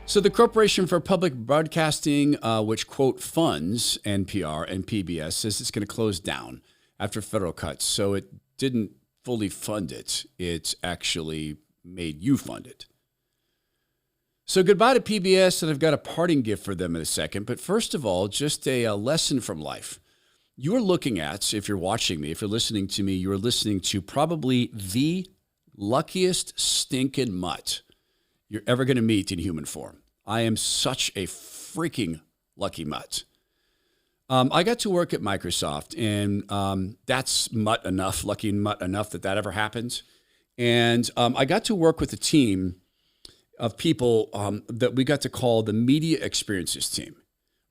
So the Corporation for Public Broadcasting, which, quote, funds NPR and PBS, says it's going to close down after federal cuts. So it didn't fully fund it. It's actually made you fund it. So goodbye to PBS, and I've got a parting gift for them in a second. But first of all, just a lesson from life. You're looking at, if you're watching me, if you're listening to me, you're listening to probably the luckiest stinking mutt you're ever going to meet in human form. I am such a freaking lucky mutt. I got to work at Microsoft, and that's mutt enough, lucky mutt enough that ever happened. And I got to work with a team of people that we got to call the Media Experiences team.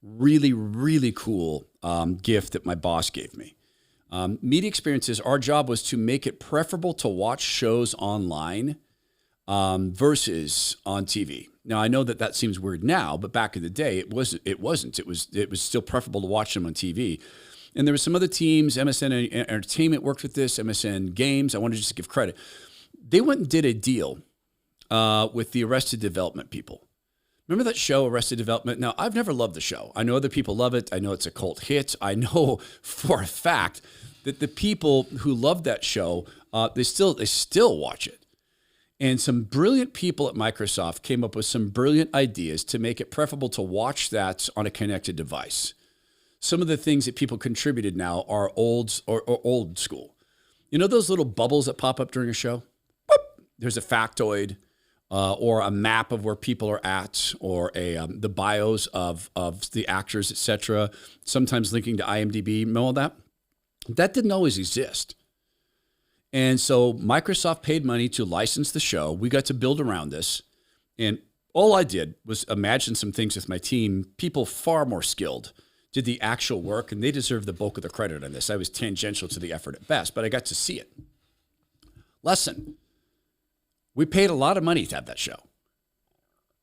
Really, really cool gift that my boss gave me. Media Experiences, our job was to make it preferable to watch shows online versus on TV. Now, I know that seems weird now, but back in the day, it wasn't. It was still preferable to watch them on TV. And there were some other teams, MSN Entertainment worked with this, MSN Games. I want to just give credit. They went and did a deal with the Arrested Development people. Remember that show, Arrested Development? Now, I've never loved the show. I know other people love it. I know it's a cult hit. I know for a fact that the people who love that show, they still watch it. And some brilliant people at Microsoft came up with some brilliant ideas to make it preferable to watch that on a connected device. Some of the things that people contributed now are old school. You know those little bubbles that pop up during a show? Boop. There's a factoid or a map of where people are at, or the bios of the actors, etc. Sometimes linking to IMDb. Know all that? That didn't always exist. And so Microsoft paid money to license the show. We got to build around this. And all I did was imagine some things with my team. People far more skilled did the actual work, and they deserve the bulk of the credit on this. I was tangential to the effort at best, but I got to see it. Lesson. We paid a lot of money to have that show.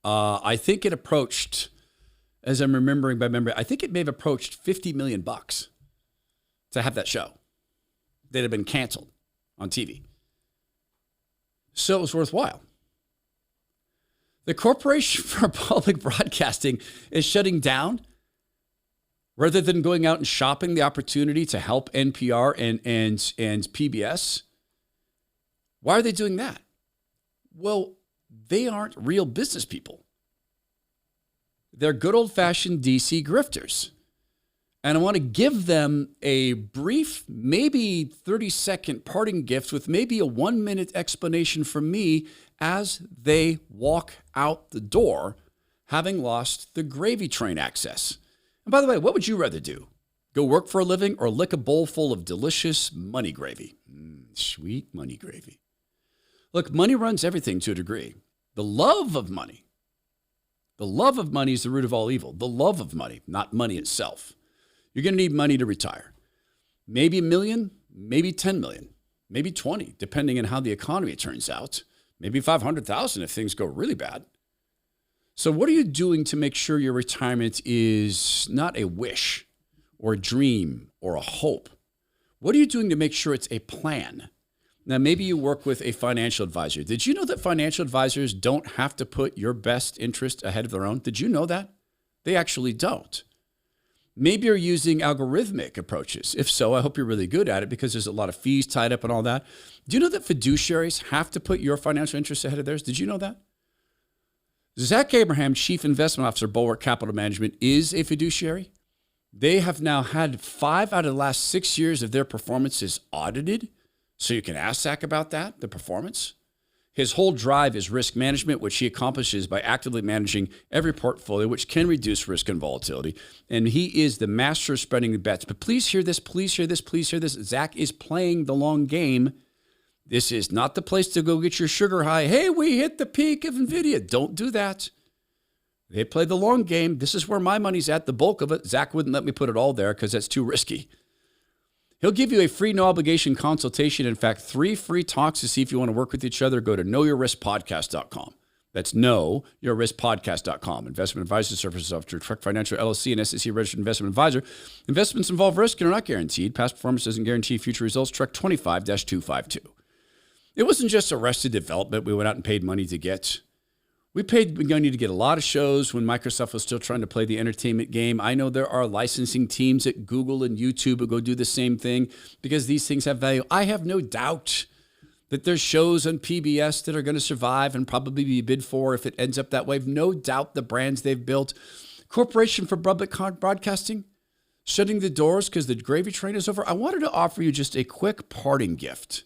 I think it approached, as I'm remembering by memory, I think it may have approached $50 million to have that show that had been canceled on TV. So it was worthwhile. The Corporation for Public Broadcasting is shutting down rather than going out and shopping the opportunity to help NPR and PBS. Why are they doing that? Well, they aren't real business people. They're good old-fashioned DC grifters. And I want to give them a brief, maybe 30-second parting gift with maybe a 1-minute explanation from me as they walk out the door, having lost the gravy train access. And by the way, what would you rather do? Go work for a living or lick a bowl full of delicious money gravy? Sweet money gravy. Look, money runs everything to a degree. The love of money is the root of all evil. The love of money, not money itself. You're going to need money to retire. Maybe $1 million, maybe 10 million, maybe 20, depending on how the economy turns out. Maybe 500,000 if things go really bad. So what are you doing to make sure your retirement is not a wish or a dream or a hope? What are you doing to make sure it's a plan? Now, maybe you work with a financial advisor. Did you know that financial advisors don't have to put your best interest ahead of their own? Did you know that? They actually don't. Maybe you're using algorithmic approaches. If so, I hope you're really good at it because there's a lot of fees tied up and all that. Do you know that fiduciaries have to put your financial interests ahead of theirs? Did you know that? Zach Abraham, Chief Investment Officer, Bulwark Capital Management, is a fiduciary. They have now had 5 out of the last 6 years of their performances audited. So you can ask Zach about that, the performance. His whole drive is risk management, which he accomplishes by actively managing every portfolio, which can reduce risk and volatility. And he is the master of spreading the bets. But please hear this, please hear this, please hear this. Zach is playing the long game. This is not the place to go get your sugar high. Hey, we hit the peak of NVIDIA. Don't do that. They play the long game. This is where my money's at, the bulk of it. Zach wouldn't let me put it all there because that's too risky. He'll give you a free, no-obligation consultation. In fact, 3 free talks to see if you want to work with each other. Go to knowyourriskpodcast.com. That's knowyourriskpodcast.com. Investment advisory services offered through Trek Financial LLC and SEC-registered investment advisor. Investments involve risk and are not guaranteed. Past performance doesn't guarantee future results. Trek 25-252. It wasn't just Arrested Development we went out and paid money to get. We're going to get a lot of shows when Microsoft was still trying to play the entertainment game. I know there are licensing teams at Google and YouTube who go do the same thing because these things have value. I have no doubt that there's shows on PBS that are going to survive and probably be bid for if it ends up that way. No doubt the brands they've built. Corporation for Public Broadcasting, shutting the doors because the gravy train is over. I wanted to offer you just a quick parting gift,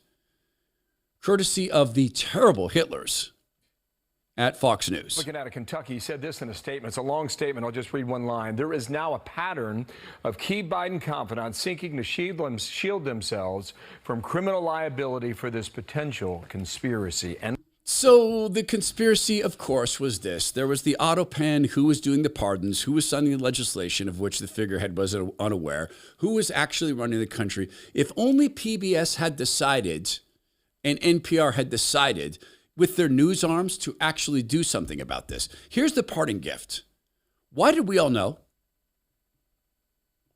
courtesy of the terrible Hitlers at Fox News. Looking out of Kentucky, he said this in a statement. It's a long statement. I'll just read one line. There is now a pattern of key Biden confidants seeking to shield themselves from criminal liability for this potential conspiracy. And so the conspiracy, of course, was this. There was the Autopan who was doing the pardons, who was signing the legislation of which the figurehead was unaware, who was actually running the country. If only PBS had decided and NPR had decided with their news arms to actually do something about this. Here's the parting gift. Why did we all know?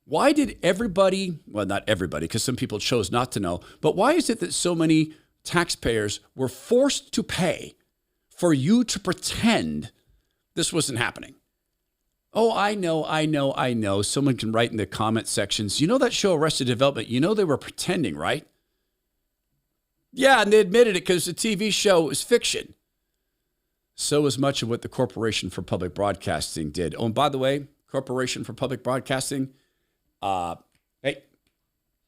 Why did everybody, well, not everybody, because some people chose not to know, but why is it that so many taxpayers were forced to pay for you to pretend this wasn't happening? Oh, I know. Someone can write in the comment sections, you know that show Arrested Development, you know they were pretending, right? Yeah, and they admitted it because the TV show was fiction. So is much of what the Corporation for Public Broadcasting did. Oh, and by the way, Corporation for Public Broadcasting, hey,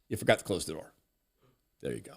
you forgot to close the door. There you go.